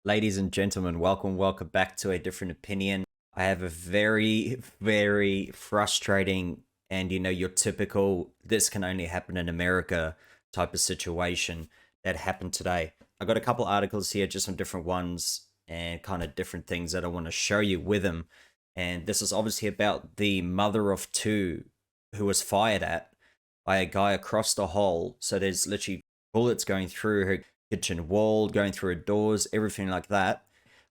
Ladies and gentlemen, welcome back to A Different Opinion. I have a very frustrating and your typical this can only happen in America type of situation that happened today. I got a couple articles here, just some different ones and kind of different things that I want to show you with them. And this is obviously about the mother of two who was fired at by a guy across the hall. So there's literally bullets going through her kitchen wall, going through her doors, everything like that.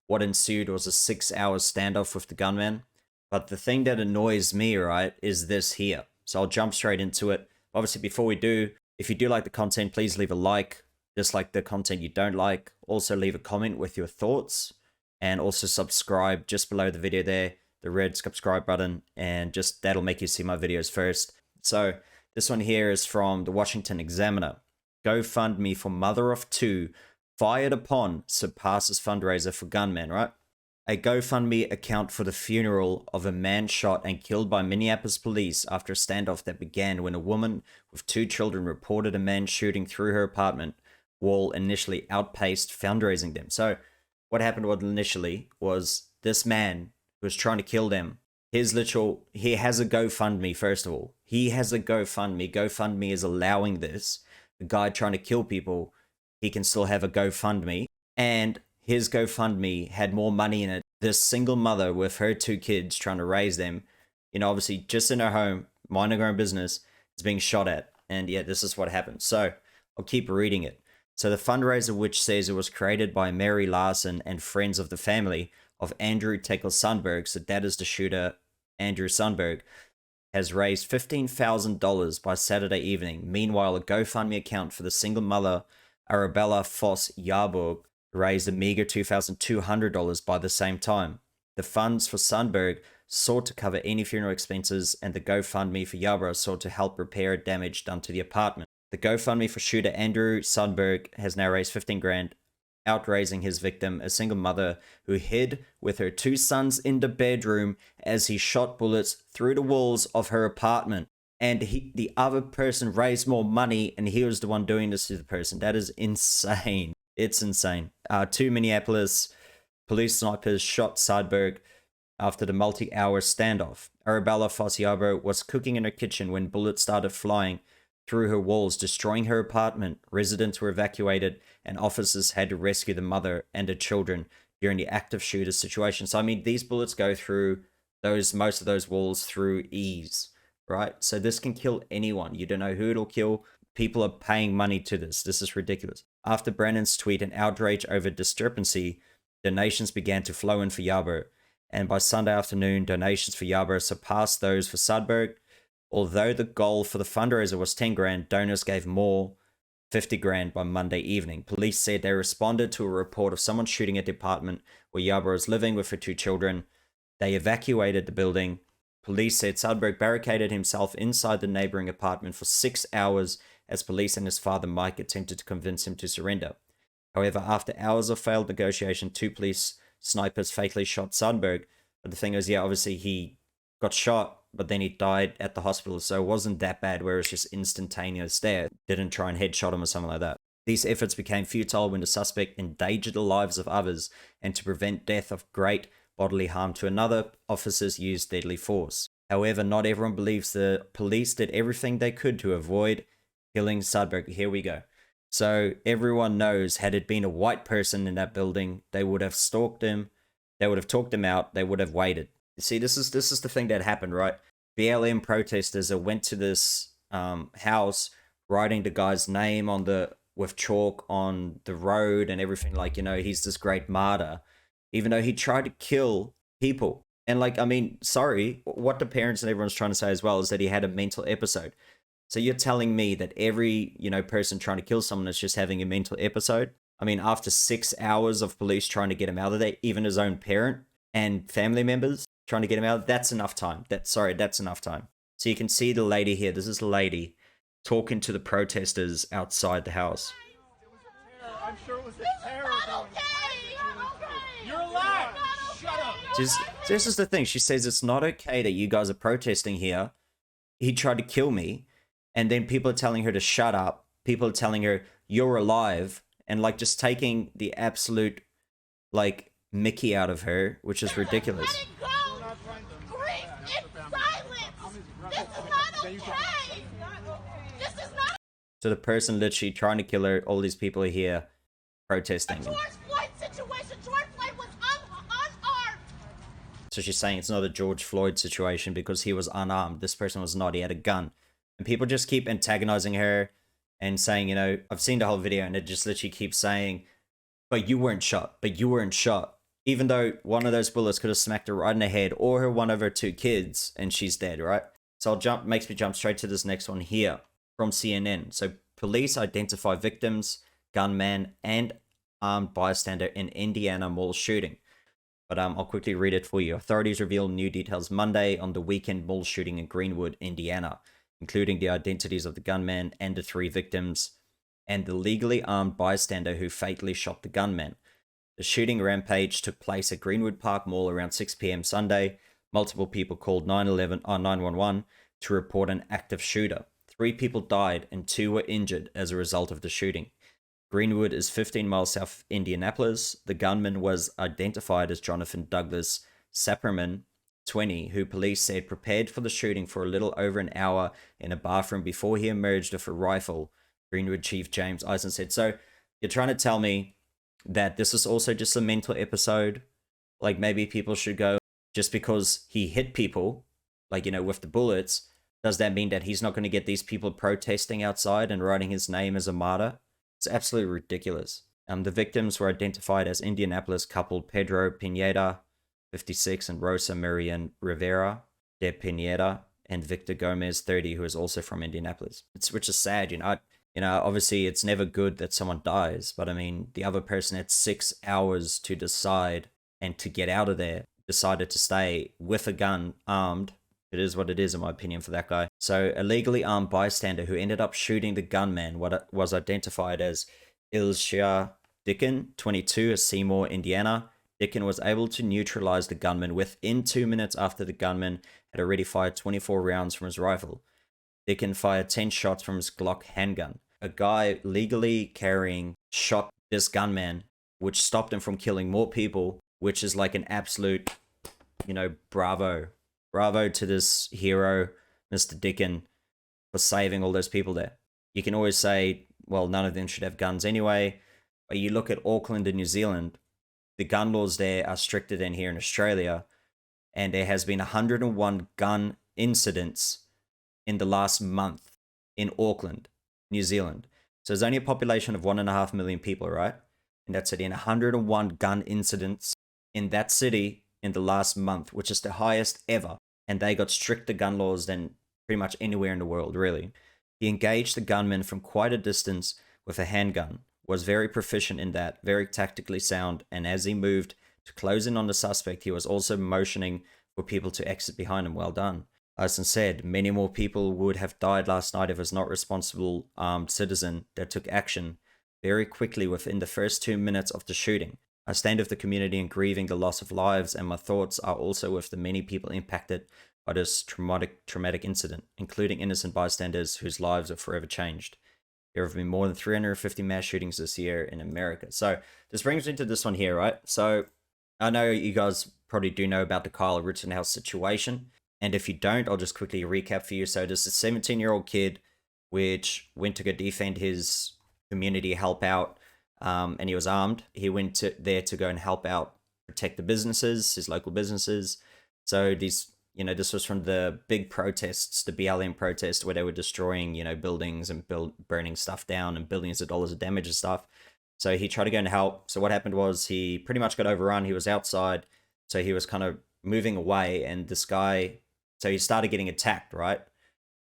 What ensued was a 6 hour standoff with the gunman. But the thing that annoys me, right, is this here. So I'll jump straight into it. Obviously, before we do, if you do like the content, please leave a like. Dislike the content you don't like. Also, leave a comment with your thoughts. And also subscribe just below the video there, the red subscribe button. And just that'll make you see my videos first. So this one here is from the Washington Examiner. GoFundMe for mother of two fired upon surpasses fundraiser for gunman, right? A GoFundMe account for the funeral of a man shot and killed by Minneapolis police after a standoff that began when a woman with two children reported a man shooting through her apartment wall initially outpaced fundraising them. So what happened was initially was this man who was trying to kill them. He has a GoFundMe, first of all. He has a GoFundMe. GoFundMe is allowing this. The guy trying to kill people, he can still have a GoFundMe. And his GoFundMe had more money in it. This single mother with her two kids trying to raise them, obviously just in her home, minding her own business, is being shot at. And yeah, this is what happened. So I'll keep reading it. So the fundraiser, which says it was created by Mary Larson and friends of the family of Andrew Tekel Sundberg, so that is the shooter, Andrew Sundberg, has raised $15,000 by Saturday evening. Meanwhile, a GoFundMe account for the single mother, Arabella Foss Yarburg, raised a meager $2,200 by the same time. The funds for Sundberg sought to cover any funeral expenses, and the GoFundMe for Yarburg sought to help repair damage done to the apartment. The GoFundMe for shooter Andrew Sundberg has now raised 15 grand, outraising his victim, a single mother who hid with her two sons in the bedroom as he shot bullets through the walls of her apartment. And the other person raised more money, and he was the one doing this to the person. That is insane. It's insane. Two Minneapolis police snipers shot Sundberg after the multi-hour standoff. Arabella Fossiabo was cooking in her kitchen when bullets started flying through her walls, destroying her apartment. Residents were evacuated, and officers had to rescue the mother and her children during the active shooter situation. So, I mean, these bullets go through most of those walls through ease, right? So this can kill anyone. You don't know who it'll kill. People are paying money to this. This is ridiculous. After Brennan's tweet and outrage over discrepancy, donations began to flow in for Yarburg. And by Sunday afternoon, donations for Yarburg surpassed those for Sundberg. Although the goal for the fundraiser was 10 grand, donors gave more, 50 grand by Monday evening. Police said they responded to a report of someone shooting at the apartment where Yarburg was living with her two children. They evacuated the building. Police said Sundberg barricaded himself inside the neighboring apartment for 6 hours as police and his father Mike attempted to convince him to surrender. However, after hours of failed negotiation, two police snipers fatally shot Sundberg. But the thing is, yeah, obviously he got shot, but then he died at the hospital, so it wasn't that bad where it's just instantaneous there. Didn't try and headshot him or something like that. These efforts became futile when the suspect endangered the lives of others, and to prevent death of great bodily harm to another, officers used deadly force. However, not everyone believes the police did everything they could to avoid killing Sundberg. Here we go. So everyone knows, had it been a white person in that building, they would have stalked him, they would have talked him out, they would have waited. See, this is the thing that happened, right? BLM protesters that went to this house, writing the guy's name with chalk on the road and everything, like, he's this great martyr, even though he tried to kill people. And like, I mean, sorry, what the parents and everyone's trying to say as well is that he had a mental episode. So you're telling me that every, person trying to kill someone is just having a mental episode? I mean, after 6 hours of police trying to get him out of there, even his own parent and family members trying to get him out, that's enough time. That's enough time. So you can see the lady here. This is the lady talking to the protesters outside the house. I'm sure it was a terror. You're alive. Shut up. This is the thing. She says it's not okay that you guys are protesting here. He tried to kill me. And then people are telling her to shut up. People are telling her, you're alive. And like just taking the absolute like Mickey out of her, which is ridiculous. Let it go! Grief in silence! This is not okay! This is not. So the person literally trying to kill her, all these people are here protesting. George Floyd situation. George Floyd was unarmed. So she's saying it's not a George Floyd situation because he was unarmed. This person was not. He had a gun. And people just keep antagonizing her and saying, you know, I've seen the whole video and it just literally keeps saying, but you weren't shot. But you weren't shot. Even though one of those bullets could have smacked her right in the head or her one of her two kids and she's dead, right? So makes me jump straight to this next one here from CNN. So police identify victims, gunman, and armed bystander in Indiana mall shooting. But I'll quickly read it for you. Authorities reveal new details Monday on the weekend mall shooting in Greenwood, Indiana, including the identities of the gunman and the 3 victims, and the legally armed bystander who fatally shot the gunman. The shooting rampage took place at Greenwood Park Mall around 6 p.m. Sunday. Multiple people called 911 to report an active shooter. 3 people died and 2 were injured as a result of the shooting. Greenwood is 15 miles south of Indianapolis. The gunman was identified as Jonathan Douglas Sapperman, 20, who police said prepared for the shooting for a little over an hour in a bathroom before he emerged with a rifle, Greenwood Chief James Eisen said. So you're trying to tell me that this is also just a mental episode? Like maybe people should go, just because he hit people, like, you know, with the bullets, does that mean that he's not going to get these people protesting outside and writing his name as a martyr? It's absolutely ridiculous. The victims were identified as Indianapolis couple Pedro Pineda, 56, and Rosa Marian Rivera de Pineda, and Victor Gomez, 30, who is also from Indianapolis. Which is sad, you know. Obviously it's never good that someone dies, but I mean, the other person had 6 hours to decide and to get out of there, decided to stay with a gun, armed. It is what it is, in my opinion, for that guy. So a legally armed bystander who ended up shooting the gunman was identified as Ilshia Dickin, 22, of Seymour, Indiana. Dickin was able to neutralize the gunman within 2 minutes after the gunman had already fired 24 rounds from his rifle. Dickin fired 10 shots from his Glock handgun. A guy legally carrying shot this gunman, which stopped him from killing more people, which is like an absolute, you know, bravo. Bravo to this hero, Mr. Dickin, for saving all those people there. You can always say, well, none of them should have guns anyway. But you look at Auckland and New Zealand, the gun laws there are stricter than here in Australia. And there has been 101 gun incidents in the last month in Auckland, New Zealand. So there's only a population of 1.5 million people, right? And that's it, in 101 gun incidents in that city in the last month, which is the highest ever. And they got stricter gun laws than pretty much anywhere in the world, really. He engaged the gunman from quite a distance with a handgun, was very proficient in that, very tactically sound, and as he moved to close in on the suspect, he was also motioning for people to exit behind him. Well done. Eisen said, many more people would have died last night if it was not responsible armed citizen that took action very quickly within the first 2 minutes of the shooting. I stand with the community in grieving the loss of lives, and my thoughts are also with the many people impacted by this traumatic incident, including innocent bystanders whose lives are forever changed. There have been more than 350 mass shootings this year in America. So this brings me to this one here, right? So I know you guys probably do know about the Kyle Rittenhouse situation, and if you don't, I'll just quickly recap for you. So this is a 17-year-old kid which went to go defend his community, help out, and he was armed. He went there to go and help out, protect the businesses, his local businesses. So these, you know, this was from the big protests, the BLM protest, where they were destroying, you know, buildings and burning stuff down and billions of dollars of damage and stuff. So he tried to go and help. So what happened was he pretty much got overrun. He was outside, so he was kind of moving away, and this guy, so he started getting attacked, right?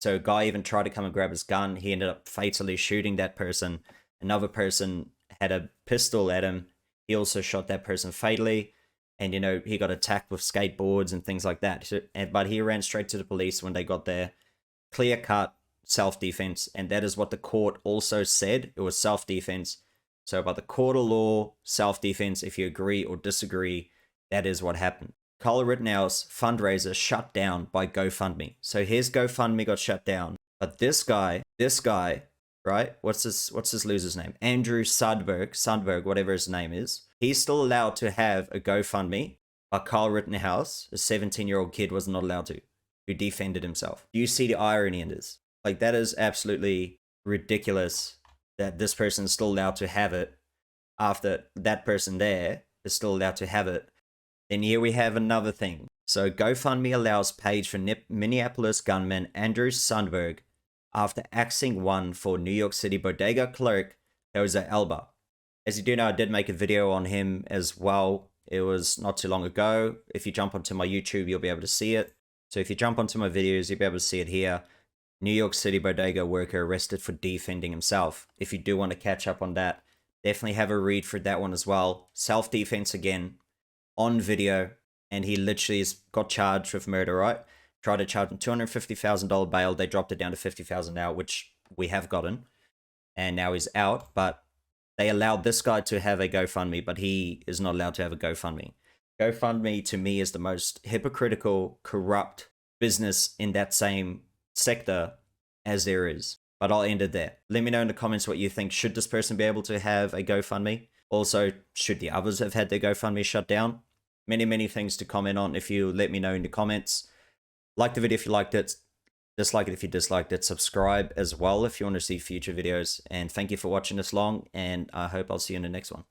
So a guy even tried to come and grab his gun. He ended up fatally shooting that person. Another person had a pistol at him. He also shot that person fatally. And, you know, he got attacked with skateboards and things like that. So, but he ran straight to the police when they got there. Clear-cut self-defense. And that is what the court also said. It was self-defense. So by the court of law, self-defense, if you agree or disagree, that is what happened. Kyle Rittenhouse fundraiser shut down by GoFundMe. So his GoFundMe got shut down. But this guy right? What's this loser's name? Andrew Sundberg, whatever his name is. He's still allowed to have a GoFundMe, but Kyle Rittenhouse, a 17-year-old kid, was not allowed to, who defended himself. Do you see the irony in this? Like, that is absolutely ridiculous that this person is still allowed to have it after that person there is still allowed to have it. Then here we have another thing. So GoFundMe allows page for Minneapolis gunman Andrew Sundberg after axing one for New York City bodega clerk Jose Elba. As you do know, I did make a video on him as well. It was not too long ago. If you jump onto my YouTube, you'll be able to see it. So if you jump onto my videos, you'll be able to see it here. New York City bodega worker arrested for defending himself. If you do want to catch up on that, definitely have a read for that one as well. Self-defense again, on video, and he literally got charged with murder, right? Tried to charge him $250,000 bail. They dropped it down to $50,000 now, which we have gotten. And now he's out, but they allowed this guy to have a GoFundMe, but he is not allowed to have a GoFundMe. GoFundMe, to me, is the most hypocritical, corrupt business in that same sector as there is. But I'll end it there. Let me know in the comments what you think. Should this person be able to have a GoFundMe? Also, should the others have had their GoFundMe shut down? Many things to comment on if you let me know in the comments. Like the video if you liked it. Dislike it if you disliked it. Subscribe as well if you want to see future videos. And thank you for watching this long. And I hope I'll see you in the next one.